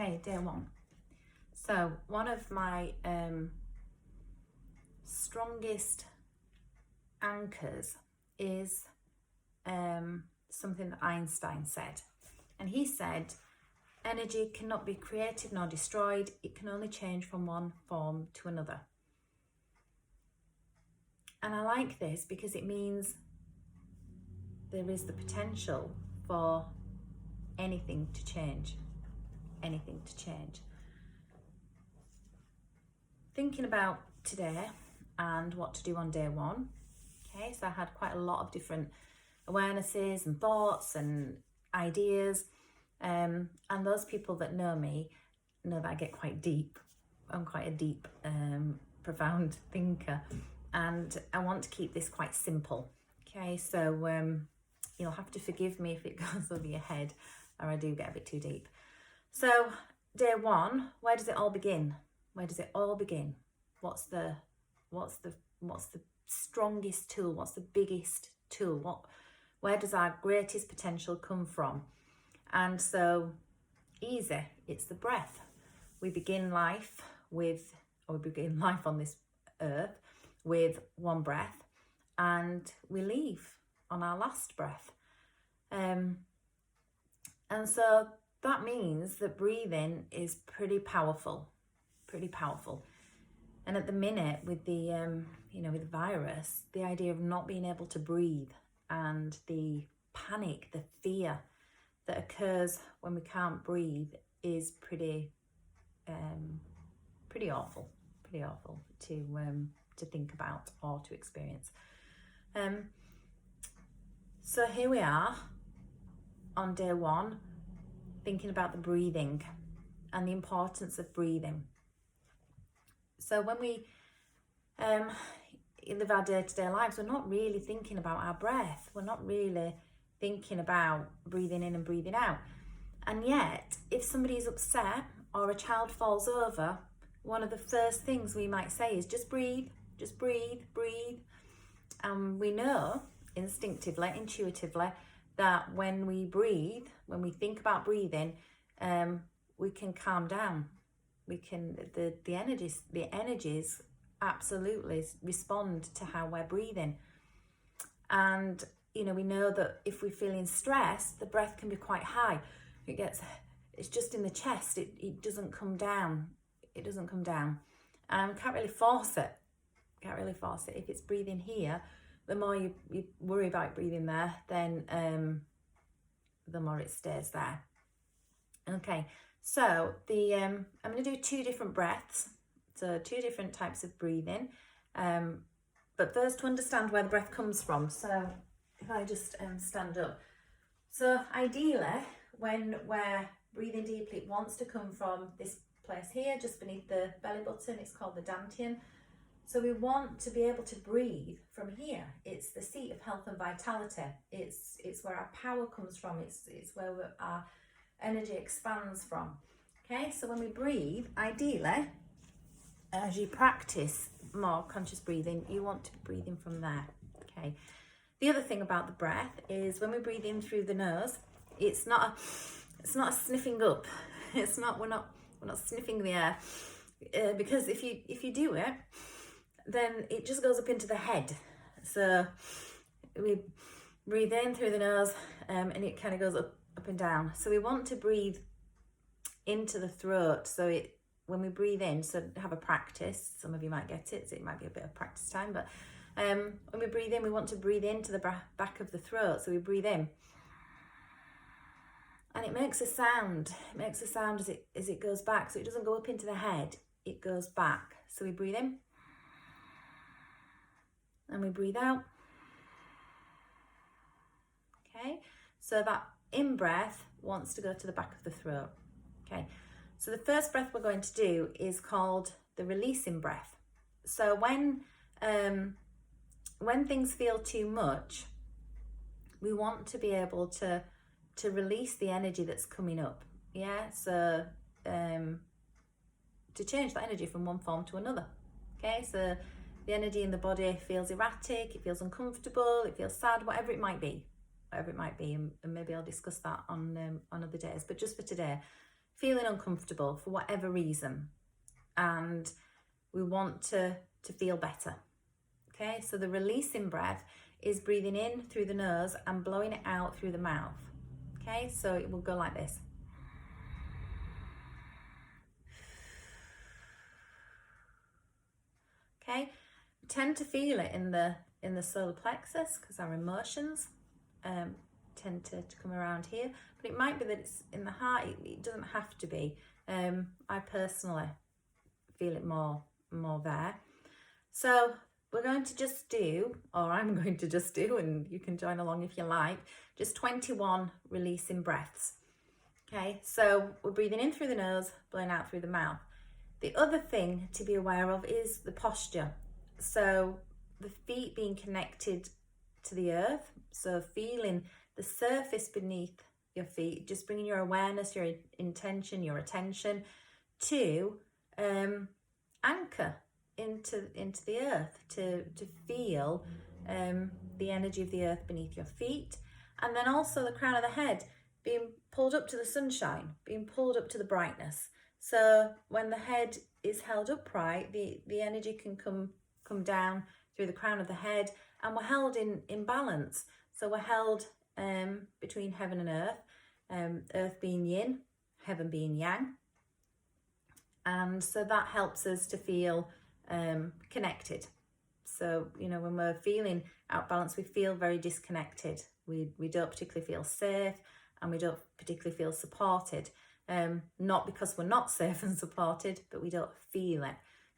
Okay, day one. So one of my strongest anchors is something that Einstein said. And he said, energy cannot be created nor destroyed. It can only change from one form to another. And I like this because it means there is the potential for anything to change. Anything to change. Thinking about today and what to do on day one. Okay, so I had quite a lot of different awarenesses and thoughts and ideas. And those people that know me know that I get quite deep. I'm quite a deep, profound thinker. And I want to keep this quite simple. Okay, so you'll have to forgive me if it goes over your head or I do get a bit too deep. So day one, where does it all begin? Where does it all begin? What's the strongest tool? What's the biggest tool? Where does our greatest potential come from? And so easy, it's the breath. We begin life on this earth with one breath, and we leave on our last breath. And so that means that breathing is pretty powerful. And at the minute with the with the virus, the idea of not being able to breathe and the panic, the fear that occurs when we can't breathe is pretty awful to think about or to experience. So here we are on day one, thinking about the breathing and the importance of breathing. So when we live our day-to-day lives, we're not really thinking about our breath. We're not really thinking about breathing in and breathing out. And yet, if somebody is upset or a child falls over, one of the first things we might say is just breathe, breathe. And we know instinctively, intuitively, that when we breathe, when we think about breathing, we can calm down. We can, the energies absolutely respond to how we're breathing. And, we know that if we're feeling stressed, the breath can be quite high. It's just in the chest. It doesn't come down. Can't really force it. If it's breathing here, the more you worry about breathing there, then the more it stays there. Okay, so I'm going to do 2 different breaths, so 2 different types of breathing. But first, to understand where the breath comes from. So if I just stand up. So ideally, when we're breathing deeply, it wants to come from this place here, just beneath the belly button. It's called the dantian. So we want to be able to breathe from here. It's the seat of health and vitality. It's where our power comes from. It's where our energy expands from. Okay, so when we breathe, ideally, as you practice more conscious breathing, you want to be breathing from there. Okay. The other thing about the breath is when we breathe in through the nose, it's not a sniffing up. We're not sniffing the air, because if you do it, then it just goes up into the head. So we breathe in through the nose, and it kind of goes up and down. So we want to breathe into the throat. So when we breathe in, so have a practice. Some of you might get it, so it might be a bit of practice time. But when we breathe in, we want to breathe into the back of the throat. So we breathe in, and it makes a sound. It makes a sound as it goes back. So it doesn't go up into the head. It goes back. So we breathe in, and we breathe out. Okay, so that in-breath wants to go to the back of the throat. Okay, so the first breath we're going to do is called the releasing breath. So when things feel too much, we want to be able to release the energy that's coming up. Yeah, so to change that energy from one form to another. Okay, so the energy in the body feels erratic, it feels uncomfortable, it feels sad, whatever it might be, and maybe I'll discuss that on other days. But just for today, feeling uncomfortable for whatever reason, and we want to feel better. Okay, so the releasing breath is breathing in through the nose and blowing it out through the mouth. Okay, so it will go like this. Okay, we tend to feel it in the solar plexus because our emotions tend to come around here, but it might be that it's in the heart. It doesn't have to be. I personally feel it more there. So we're going to just do, or I'm going to just do, and you can join along if you like, just 21 releasing breaths. Okay, so we're breathing in through the nose, blowing out through the mouth. The other thing to be aware of is the posture. So the feet being connected to the earth, so feeling the surface beneath your feet, just bringing your awareness, your intention, your attention to anchor into the earth, to feel the energy of the earth beneath your feet, and then also the crown of the head being pulled up to the sunshine, being pulled up to the brightness. So when the head is held upright, the energy can come down through the crown of the head, and we're held in balance. So we're held between heaven and earth, earth being yin, heaven being yang. And so that helps us to feel connected. So, you know, when we're feeling out of balance, we feel very disconnected. We don't particularly feel safe, and we don't particularly feel supported. Not because we're not safe and supported, but we don't feel it.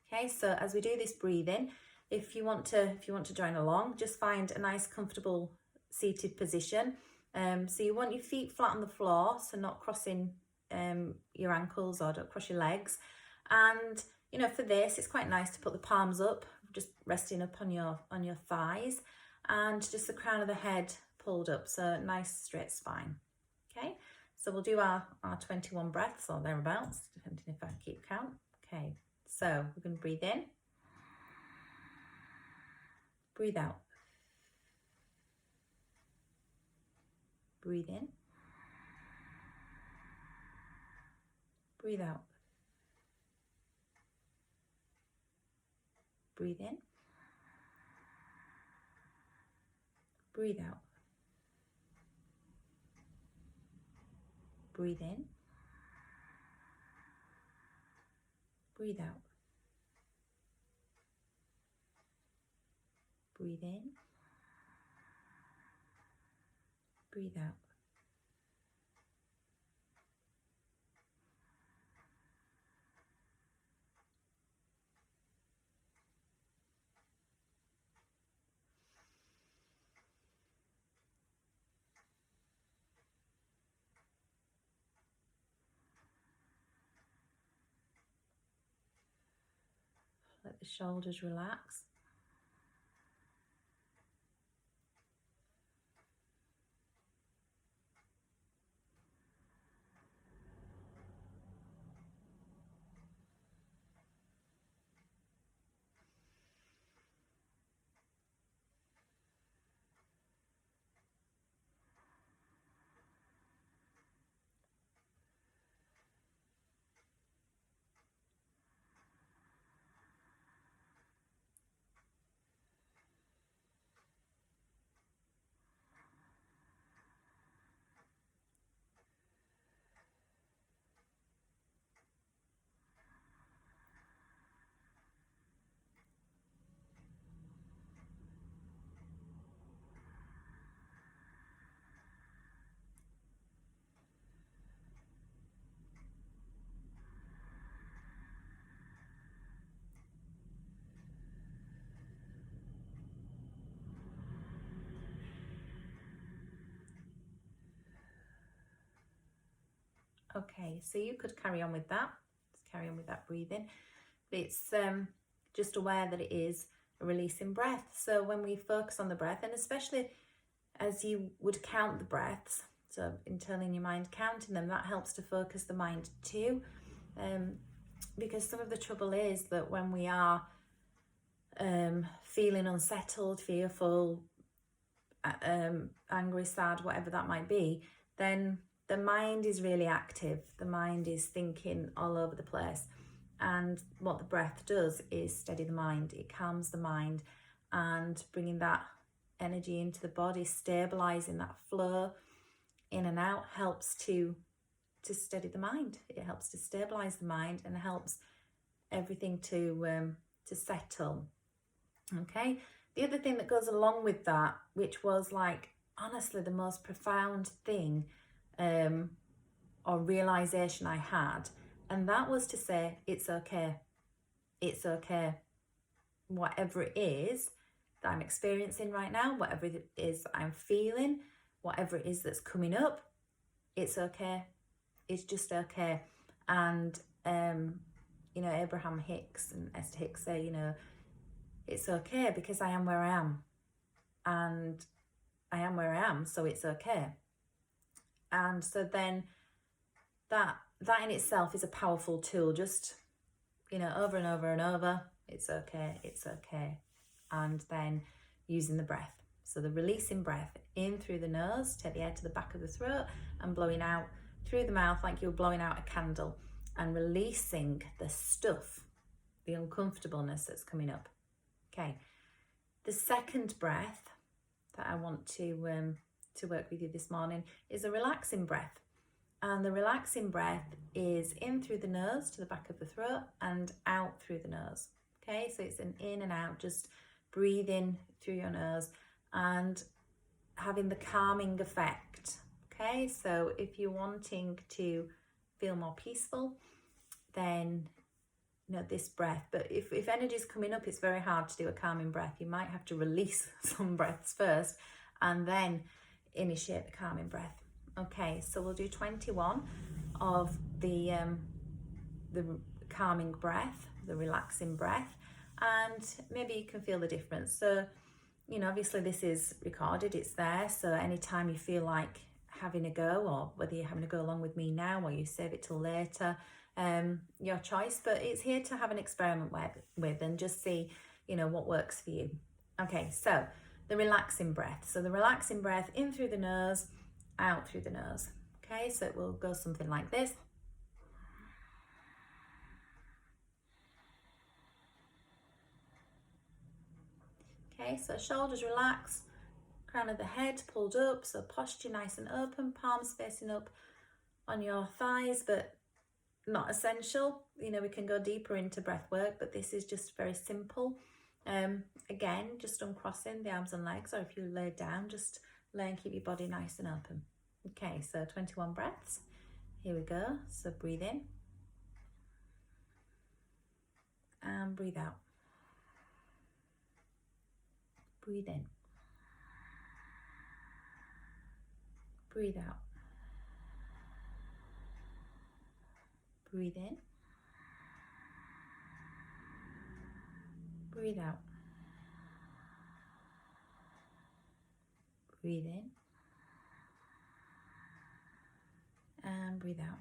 Okay, so as we do this breathing, if you want to join along, just find a nice comfortable seated position. So you want your feet flat on the floor, so not crossing your ankles, or don't cross your legs. And you know, for this, it's quite nice to put the palms up, just resting up on your thighs, and just the crown of the head pulled up, so nice straight spine. Okay, so we'll do our 21 breaths or thereabouts, depending if I keep count. Okay, so we're going to breathe in, breathe out, breathe in, breathe out, breathe in, breathe out, breathe in, breathe out, breathe in, breathe out, let the shoulders relax. Okay, so you could carry on with that. Just carry on with that breathing. But it's just aware that it is a releasing breath. So when we focus on the breath, and especially as you would count the breaths, so internally in your mind counting them, that helps to focus the mind too. Because some of the trouble is that when we are feeling unsettled, fearful, angry, sad, whatever that might be, then the mind is really active. The mind is thinking all over the place. And what the breath does is steady the mind. It calms the mind, and bringing that energy into the body, stabilizing that flow in and out, helps to steady the mind. It helps to stabilize the mind and helps everything to settle. Okay. The other thing that goes along with that, which was like honestly the most profound thing or realization I had, and that was to say, it's okay. It's okay. Whatever it is that I'm experiencing right now, whatever it is I'm feeling, whatever it is that's coming up, it's okay. It's just okay. And Abraham Hicks and Esther Hicks say, it's okay because I am where I am, and I am where I am, so it's okay. And so then that in itself is a powerful tool. Just over and over and over, it's okay, it's okay. And then using the breath, so the releasing breath in through the nose, take the air to the back of the throat, and blowing out through the mouth like you're blowing out a candle, and releasing the stuff, the uncomfortableness that's coming up. Okay, the second breath that I want to work with you this morning is a relaxing breath. And the relaxing breath is in through the nose to the back of the throat and out through the nose. Okay, so it's an in and out, just breathing through your nose and having the calming effect. Okay, so if you're wanting to feel more peaceful, then this breath. But if energy's coming up, it's very hard to do a calming breath. You might have to release some breaths first and then initiate the calming breath. Okay, so we'll do 21 of the calming breath, the relaxing breath, and maybe you can feel the difference. So, obviously this is recorded, it's there, so anytime you feel like having a go, or whether you're having a go along with me now or you save it till later, your choice, but it's here to have an experiment with and just see, what works for you. Okay, so the relaxing breath. So the relaxing breath in through the nose, out through the nose. Okay, so it will go something like this. Okay, so shoulders relaxed, crown of the head pulled up, so posture nice and open, palms facing up on your thighs, but not essential. We can go deeper into breath work, but this is just very simple. Again, just uncrossing the arms and legs, or if you lay down, just lay and keep your body nice and open. Okay, so 21 breaths. Here we go. So breathe in and breathe out. Breathe in. Breathe out. Breathe in. Breathe out. Breathe in. And breathe out.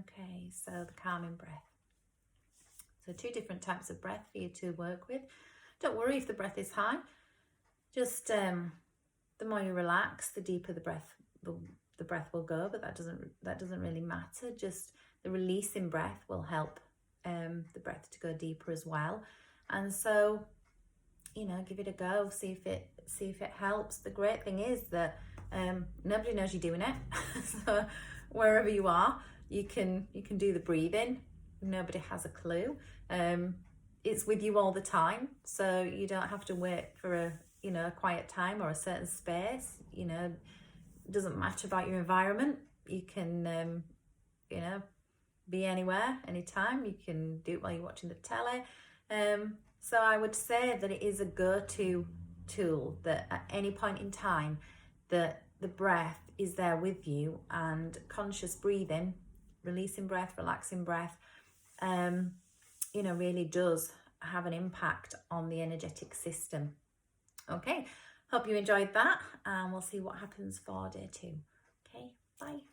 Okay, so the calming breath. So 2 different types of breath for you to work with. Don't worry if the breath is high. Just the more you relax, the deeper the breath will go, but that doesn't really matter. Just the releasing breath will help the breath to go deeper as well. And so, you know, give it a go, see if it helps. The great thing is that nobody knows you're doing it. So wherever you are, you can do the breathing. Nobody has a clue. It's with you all the time, so you don't have to wait for a quiet time or a certain space. You know, it doesn't matter about your environment. You can be anywhere, anytime. You can do it while you're watching the telly. So I would say that it is a go-to tool, that at any point in time that the breath is there with you, and conscious breathing, releasing breath, relaxing breath, really does have an impact on the energetic system. Okay, hope you enjoyed that, and we'll see what happens for day 2. Okay, bye.